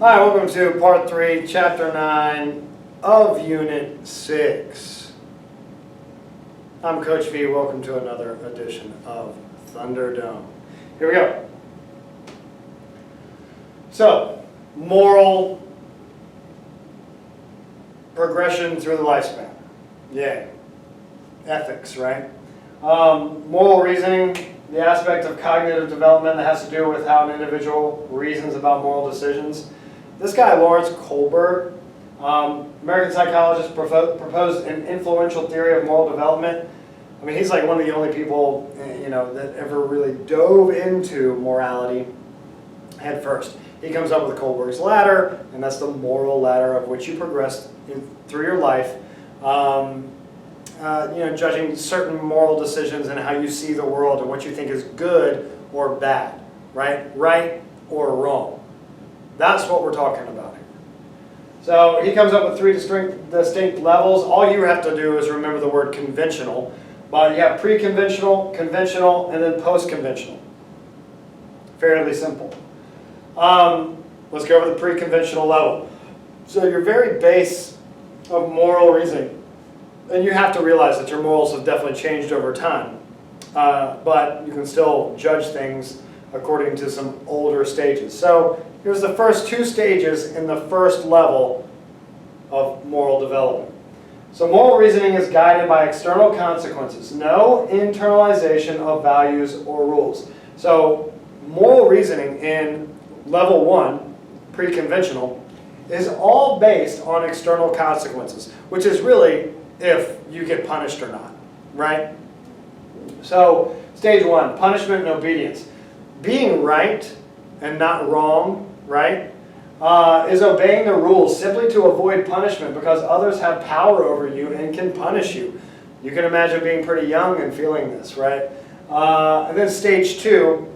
Hi, welcome to Part 3, Chapter 9 of Unit 6. I'm Coach V. Welcome to another edition of Thunderdome. Here we go. So, moral progression through the lifespan. Yay. Ethics, right? Moral reasoning, the aspect of cognitive development that has to do with how an individual reasons about moral decisions. This guy, Lawrence Kohlberg, American psychologist, proposed an influential theory of moral development. I mean, he's like one of the only people, that ever really dove into morality head first. He comes up with Kohlberg's ladder, and that's the moral ladder of which you progress through your life. Judging certain moral decisions and how you see the world and what you think is good or bad, right or wrong. That's what we're talking about here. So he comes up with three distinct levels. All you have to do is remember the word conventional. But you have pre-conventional, conventional, and then post-conventional. Fairly simple. Let's go over the pre-conventional level. So your very base of moral reasoning. And you have to realize that your morals have definitely changed over time. But you can still judge things according to some older stages. So here's the first two stages in the first level of moral development. So moral reasoning is guided by external consequences. No internalization of values or rules. So moral reasoning in level 1, pre-conventional, is all based on external consequences, which is really if you get punished or not, right? So stage 1, punishment and obedience. Being right and not wrong, right, is obeying the rules simply to avoid punishment because others have power over you and can punish you. You can imagine being pretty young and feeling this, right? And then stage 2,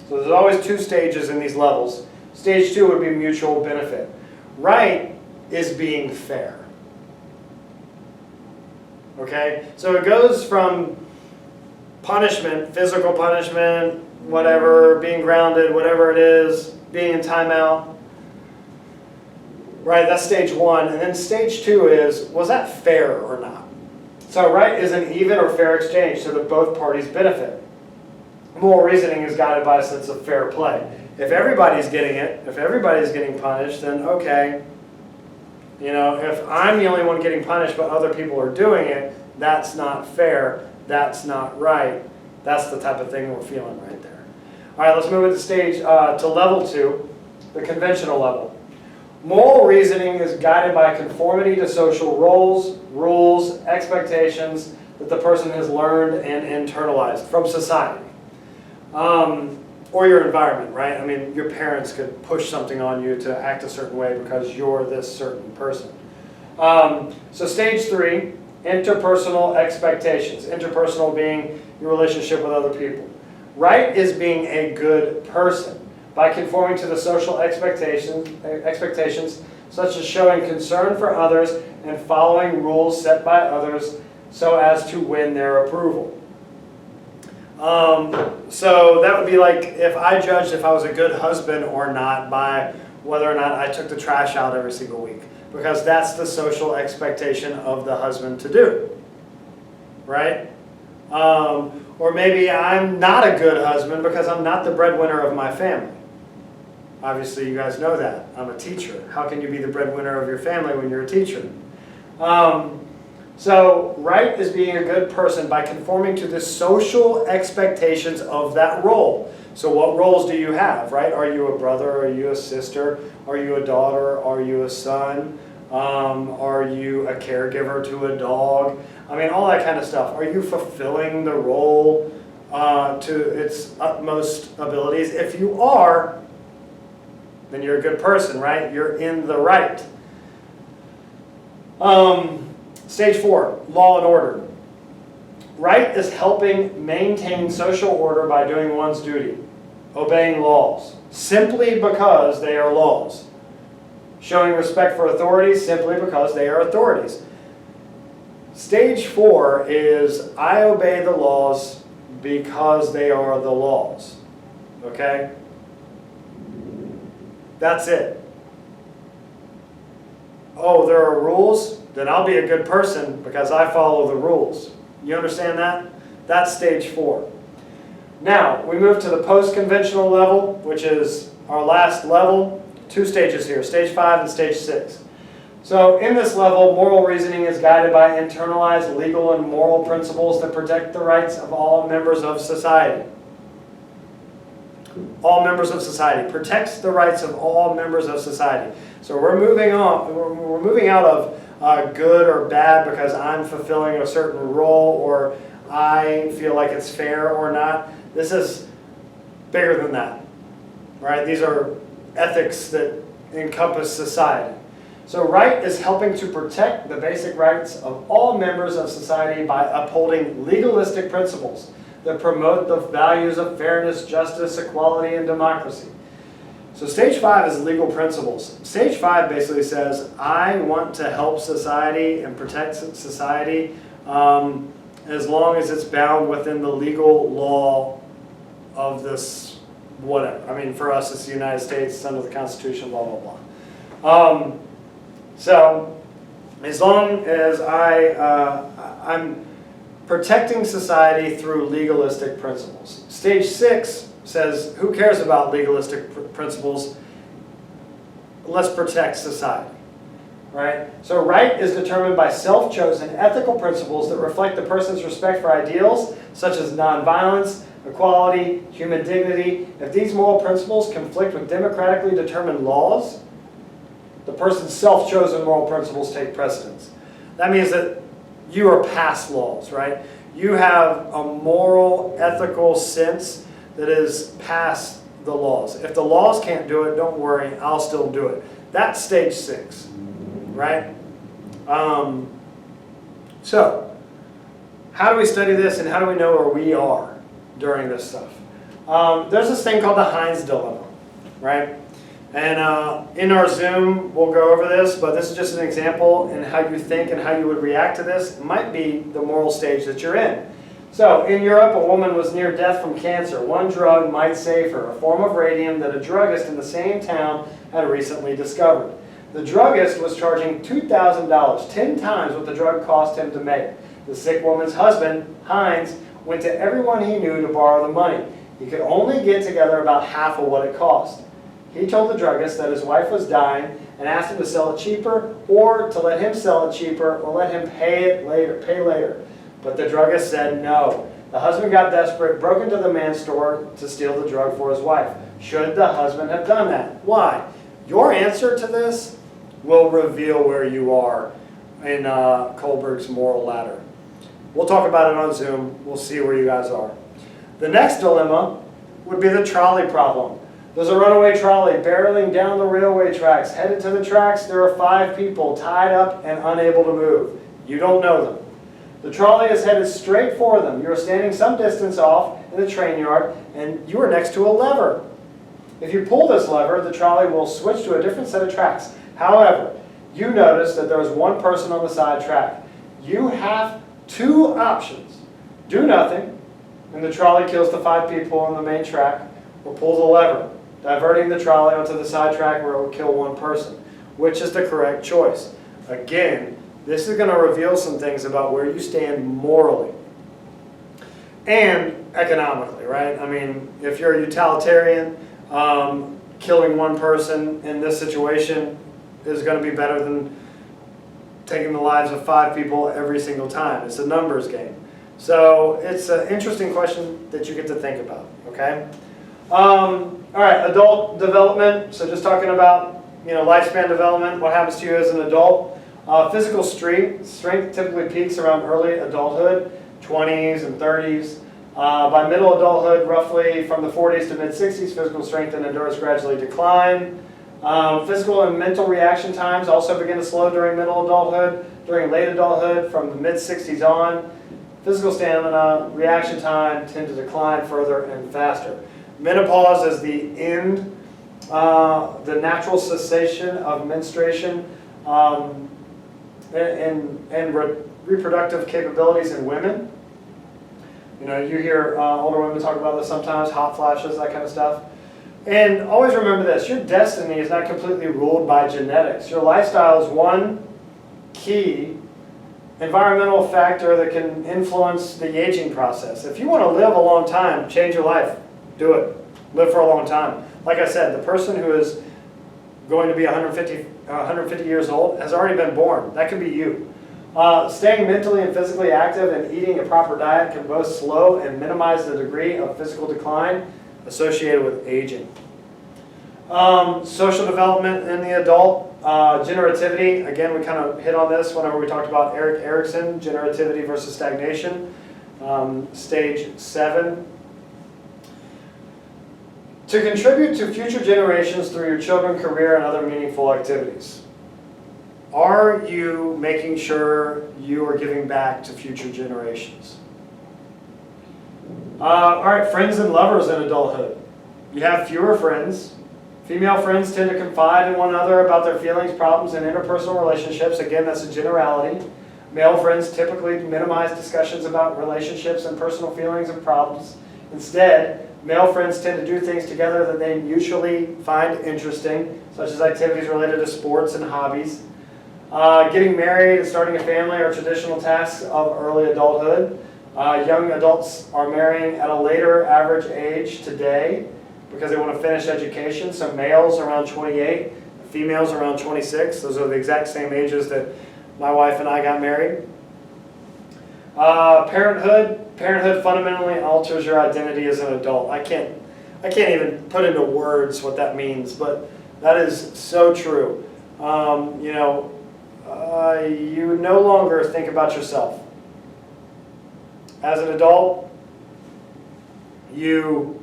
so there's always two stages in these levels. Stage 2 would be mutual benefit. Right is being fair. Okay? So it goes from punishment, physical punishment, whatever, being grounded, whatever it is, being in timeout. Right, that's stage 1. And then stage 2 is, was that fair or not? So right is an even or fair exchange so that both parties benefit. Moral reasoning is guided by a sense of fair play. If everybody's getting it, if everybody's getting punished, then okay. If I'm the only one getting punished but other people are doing it, that's not fair, that's not right. That's the type of thing we're feeling right there. All right, let's move to level 2, the conventional level. Moral reasoning is guided by conformity to social roles, rules, expectations that the person has learned and internalized from society. Or your environment, right? I mean, your parents could push something on you to act a certain way because you're this certain person. So stage 3, interpersonal expectations. Interpersonal being your relationship with other people. Right is being a good person by conforming to the social expectations such as showing concern for others and following rules set by others so as to win their approval. So that would be like if I judged if I was a good husband or not by whether or not I took the trash out every single week, because that's the social expectation of the husband to do, right? Or maybe I'm not a good husband because I'm not the breadwinner of my family. Obviously, you guys know that. I'm a teacher. How can you be the breadwinner of your family when you're a teacher? So, right is being a good person by conforming to the social expectations of that role. So what roles do you have, right? Are you a brother? Are you a sister? Are you a daughter? Are you a son? Are you a caregiver to a dog? I mean, all that kind of stuff. Are you fulfilling the role to its utmost abilities? If you are, then you're a good person, right? You're in the right. Stage 4, law and order. Right is helping maintain social order by doing one's duty, obeying laws, simply because they are laws. Showing respect for authorities simply because they are authorities. Stage 4 is I obey the laws because they are the laws. Okay? That's it. oh, there are rules, then I'll be a good person because I follow the rules. You understand that? That's stage 4. Now, we move to the post-conventional level, which is our last level. 2 stages here, stage 5 and stage 6. So in this level, moral reasoning is guided by internalized legal and moral principles that protect the rights of all members of society. All members of society. Protects the rights of all members of society. So we're moving on. We're moving out of good or bad because I'm fulfilling a certain role or I feel like it's fair or not. This is bigger than that. Right? These are ethics that encompass society. So right is helping to protect the basic rights of all members of society by upholding legalistic principles that promote the values of fairness, justice, equality, and democracy. So stage 5 is legal principles. Stage 5 basically says, I want to help society and protect society as long as it's bound within the legal law of this whatever. I mean, for us, it's the United States, it's under the Constitution, blah, blah, blah. So as long as I'm protecting society through legalistic principles. Stage 6 says, who cares about legalistic principles? Let's protect society. Right? So right is determined by self-chosen ethical principles that reflect the person's respect for ideals such as nonviolence, equality, human dignity. If these moral principles conflict with democratically determined laws, the person's self-chosen moral principles take precedence. That means that you are past laws, right? You have a moral, ethical sense that is past the laws. If the laws can't do it, don't worry, I'll still do it. That's stage 6, right? So, how do we study this and how do we know where we are during this stuff? There's this thing called the Heinz Dilemma, right? And in our Zoom, we'll go over this, but this is just an example in how you think and how you would react to this. It might be the moral stage that you're in. So, in Europe, a woman was near death from cancer. One drug might save her, a form of radium that a druggist in the same town had recently discovered. The druggist was charging $2,000, 10 times what the drug cost him to make. The sick woman's husband, Heinz, went to everyone he knew to borrow the money. He could only get together about half of what it cost. He told the druggist that his wife was dying and asked him to sell it cheaper or to let him sell it cheaper or let him pay later. But the druggist said no. The husband got desperate, broke into the man's store to steal the drug for his wife. Should the husband have done that? Why? Your answer to this will reveal where you are in Kohlberg's moral ladder. We'll talk about it on Zoom. We'll see where you guys are. The next dilemma would be the trolley problem. There's a runaway trolley barreling down the railway tracks. Headed to the tracks, there are 5 people tied up and unable to move. You don't know them. The trolley is headed straight for them. You are standing some distance off in the train yard, and you are next to a lever. If you pull this lever, the trolley will switch to a different set of tracks. However, you notice that there is one person on the side track. You have 2 options. Do nothing, and the trolley kills the 5 people on the main track, or pull the lever, diverting the trolley onto the side track where it will kill 1 person. Which is the correct choice? Again, this is going to reveal some things about where you stand morally and economically, right? I mean, if you're a utilitarian, killing 1 person in this situation is going to be better than taking the lives of 5 people every single time. It's a numbers game. So it's an interesting question that you get to think about, okay? All right, adult development. So just talking about, lifespan development, what happens to you as an adult. Physical strength typically peaks around early adulthood, 20s and 30s. By middle adulthood, roughly from the 40s to mid-60s, physical strength and endurance gradually decline. Physical and mental reaction times also begin to slow during middle adulthood. During late adulthood, from the mid-60s on, physical stamina, reaction time tend to decline further and faster. Menopause is the end, the natural cessation of menstruation and reproductive capabilities in women. You hear older women talk about this sometimes, hot flashes, that kind of stuff. And always remember this, your destiny is not completely ruled by genetics. Your lifestyle is one key environmental factor that can influence the aging process. If you want to live a long time, change your life. Do it. Live for a long time. Like I said, the person who is going to be 150 years old has already been born. That could be you. Staying mentally and physically active and eating a proper diet can both slow and minimize the degree of physical decline associated with aging. Social development in the adult, generativity. Again, we kind of hit on this whenever we talked about Erik Erikson, generativity versus stagnation. Stage 7. To contribute to future generations through your children's career and other meaningful activities. Are you making sure you are giving back to future generations? All right, friends and lovers in adulthood. You have fewer friends. Female friends tend to confide in one another about their feelings, problems, and interpersonal relationships. Again, that's a generality. Male friends typically minimize discussions about relationships and personal feelings and problems. Instead, male friends tend to do things together that they mutually find interesting, such as activities related to sports and hobbies. Getting married and starting a family are traditional tasks of early adulthood. Young adults are marrying at a later average age today because they want to finish education. So males around 28, females around 26. Those are the exact same ages that my wife and I got married. Parenthood fundamentally alters your identity as an adult. I can't even put into words what that means, but that is so true. You no longer think about yourself. As an adult, you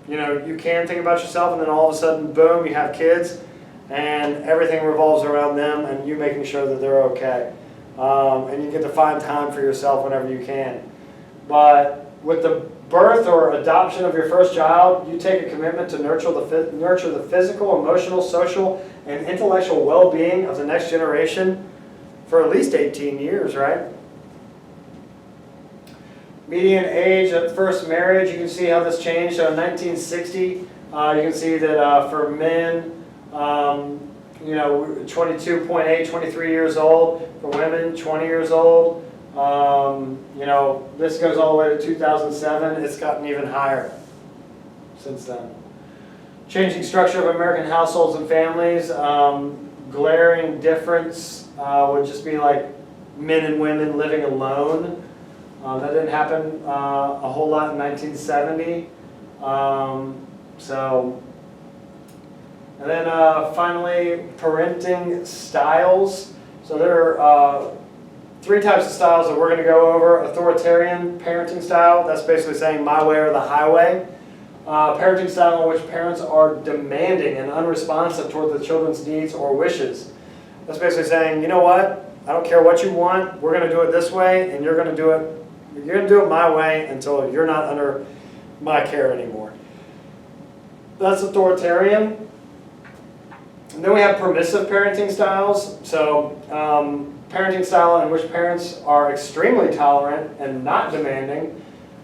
can think about yourself, and then all of a sudden, boom, you have kids, and everything revolves around them and you making sure that they're okay. And you get to find time for yourself whenever you can. But with the birth or adoption of your first child, you take a commitment to nurture the physical, emotional, social, and intellectual well-being of the next generation for at least 18 years, right? Median age of first marriage, you can see how this changed. So in 1960, you can see that for men, 22.8, 23 years old. For women, 20 years old. This goes all the way to 2007. It's gotten even higher since then. Changing structure of American households and families. Glaring difference would just be like men and women living alone. That didn't happen a whole lot in 1970. And then finally, parenting styles. So there are 3 types of styles that we're going to go over. Authoritarian parenting style, that's basically saying my way or the highway. Parenting style in which parents are demanding and unresponsive toward the children's needs or wishes. That's basically saying, you know what, I don't care what you want, we're going to do it this way, and you're going to do it my way until you're not under my care anymore. That's authoritarian. And then we have permissive parenting styles. So parenting style in which parents are extremely tolerant and not demanding.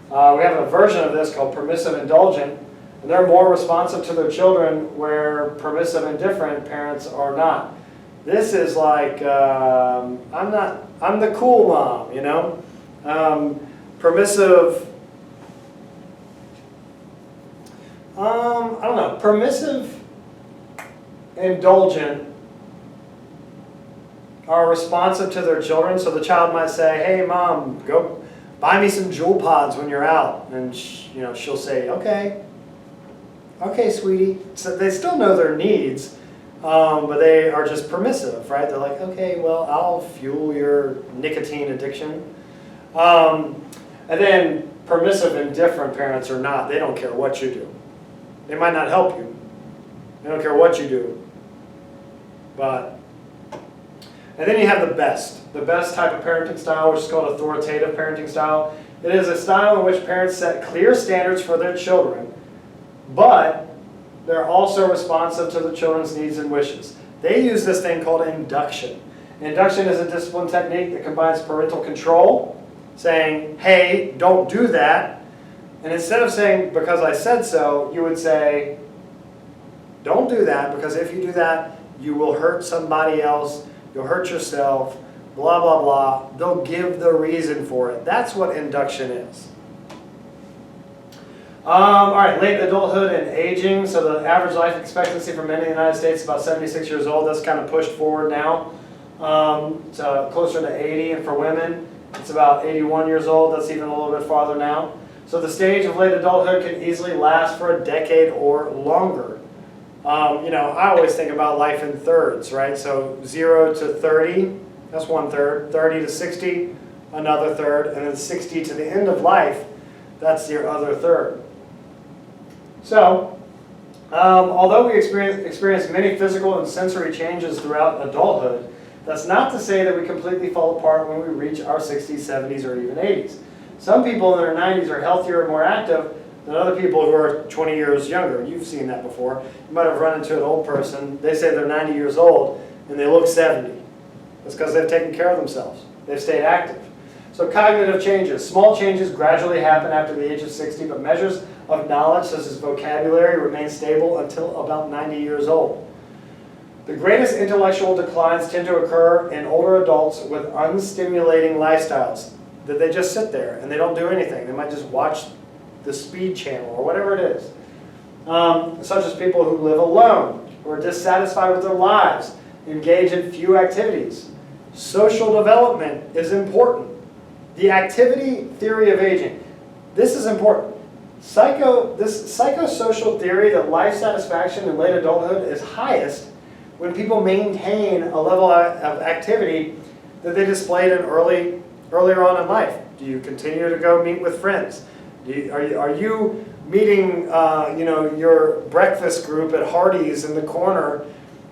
We have a version of this called permissive indulgent. And they're more responsive to their children, where permissive indifferent parents are not. This is like, I'm the cool mom, permissive, permissive indulgent are responsive to their children. So the child might say, hey mom, go buy me some Jewel Pods when you're out. And she'll say, okay sweetie. So they still know their needs, but they are just permissive, right? They're like, okay, well, I'll fuel your nicotine addiction. And then permissive indifferent parents are not. They don't care what you do. They might not help you. They don't care what you do. And then you have the best type of parenting style, which is called authoritative parenting style. It is a style in which parents set clear standards for their children, but they're also responsive to the children's needs and wishes. They use this thing called induction. Induction is a discipline technique that combines parental control, saying, hey, don't do that, And instead of saying, because I said so, you would say, don't do that, because if you do that, you will hurt somebody else, you'll hurt yourself, blah, blah, blah. They'll give the reason for it. That's what induction is. All right, late adulthood and aging. So the average life expectancy for men in the United States is about 76 years old. That's kind of pushed forward now. So closer to 80. And for women, it's about 81 years old. That's even a little bit farther now. So the stage of late adulthood can easily last for a decade or longer. You know, I always think about life in thirds, right? So 0 to 30, that's 1/3. 30 to 60, another third. And then 60 to the end of life, that's your other third. So, although we experience many physical and sensory changes throughout adulthood, that's not to say that we completely fall apart when we reach our 60s, 70s, or even 80s. Some people in their 90s are healthier and more active than other people who are 20 years younger. You've seen that before. You might have run into an old person. They say they're 90 years old and they look 70. That's because they've taken care of themselves. They've stayed active. So cognitive changes. Small changes gradually happen after the age of 60, but measures of knowledge, such as vocabulary, remain stable until about 90 years old. The greatest intellectual declines tend to occur in older adults with unstimulating lifestyles. That they just sit there and they don't do anything. They might just watch the Speed Channel or whatever it is. Such as people who live alone, who are dissatisfied with their lives, engage in few activities. Social development is important. The activity theory of aging. This is important. This psychosocial theory that life satisfaction in late adulthood is highest when people maintain a level of activity that they displayed earlier on in life. Do you continue to go meet with friends? Are you meeting your breakfast group at Hardee's in the corner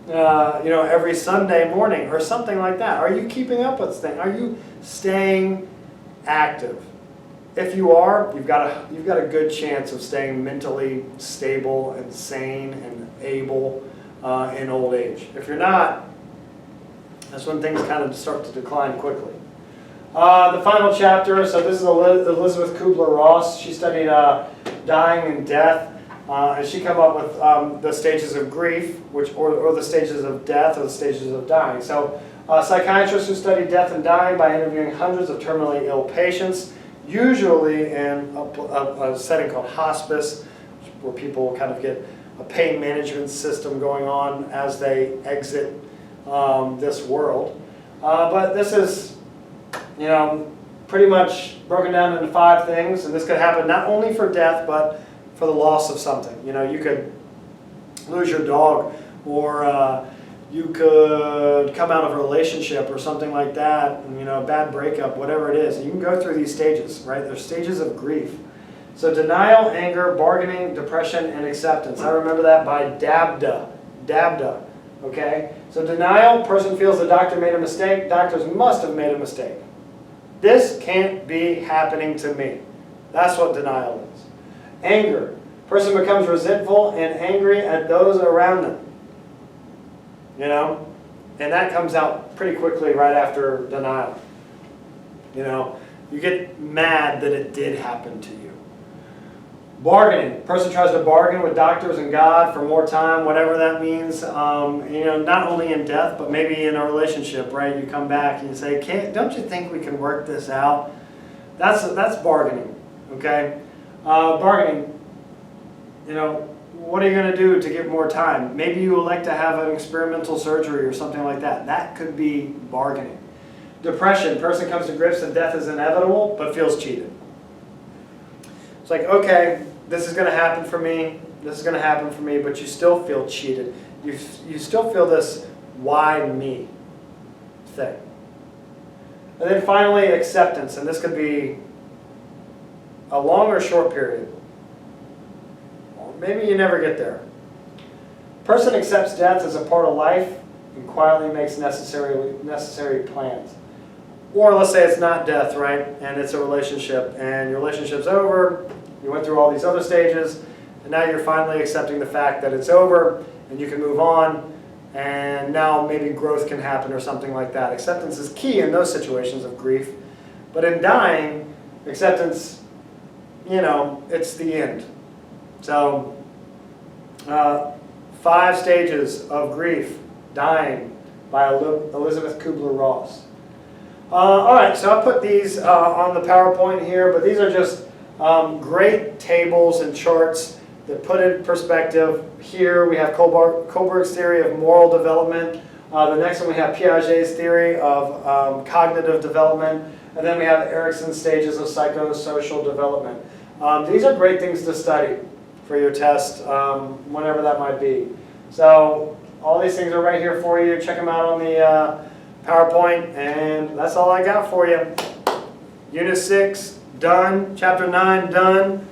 every Sunday morning or something like that? Are you keeping up with things? Are you staying active? If you are, you've got a good chance of staying mentally stable and sane and able in old age. If you're not, that's when things kind of start to decline quickly. The final chapter, so this is Elizabeth Kubler-Ross. She studied dying and death, and she came up with the stages of grief, or the stages of death, or the stages of dying. So psychiatrists who study death and dying by interviewing hundreds of terminally ill patients, usually in a setting called hospice, where people kind of get a pain management system going on as they exit this world. But this is, pretty much broken down into 5 things, and this could happen not only for death, but for the loss of something. You could lose your dog, or you could come out of a relationship or something like that, a bad breakup, whatever it is. And you can go through these stages, right? There's stages of grief. So denial, anger, bargaining, depression, and acceptance. I remember that by Dabda, okay? So denial, person feels the doctor made a mistake. Doctors must have made a mistake. This can't be happening to me. That's what denial is. Anger, person becomes resentful and angry at those around them. And that comes out pretty quickly right after denial. You get mad that it did happen to you. Bargaining. Person tries to bargain with doctors and God for more time, whatever that means. Not only in death, but maybe in a relationship, right? You come back and you say, don't you think we can work this out? That's bargaining, okay? Bargaining, what are you going to do to get more time? Maybe you would like to have an experimental surgery or something like that. That could be bargaining. Depression. Person comes to grips that death is inevitable, but feels cheated. It's like, okay, this is going to happen for me, but you still feel cheated. You still feel this why me thing. And then finally, acceptance, and this could be a long or short period. Or maybe you never get there. Person accepts death as a part of life and quietly makes necessary plans. Or let's say it's not death, right? And it's a relationship, and your relationship's over, you went through all these other stages, and now you're finally accepting the fact that it's over, and you can move on, and now maybe growth can happen or something like that. Acceptance is key in those situations of grief. But in dying, acceptance it's the end. So, 5 stages of grief, dying, by Elizabeth Kubler-Ross. All right, so I put these on the PowerPoint here, but these are just great tables and charts that put in perspective. Here we have Kohlberg's theory of moral development. The next one we have Piaget's theory of cognitive development. And then we have Erikson's stages of psychosocial development. These are great things to study for your test, whenever that might be. So all these things are right here for you. Check them out on the PowerPoint, and that's all I got for you. Unit 6, done. Chapter 9, done.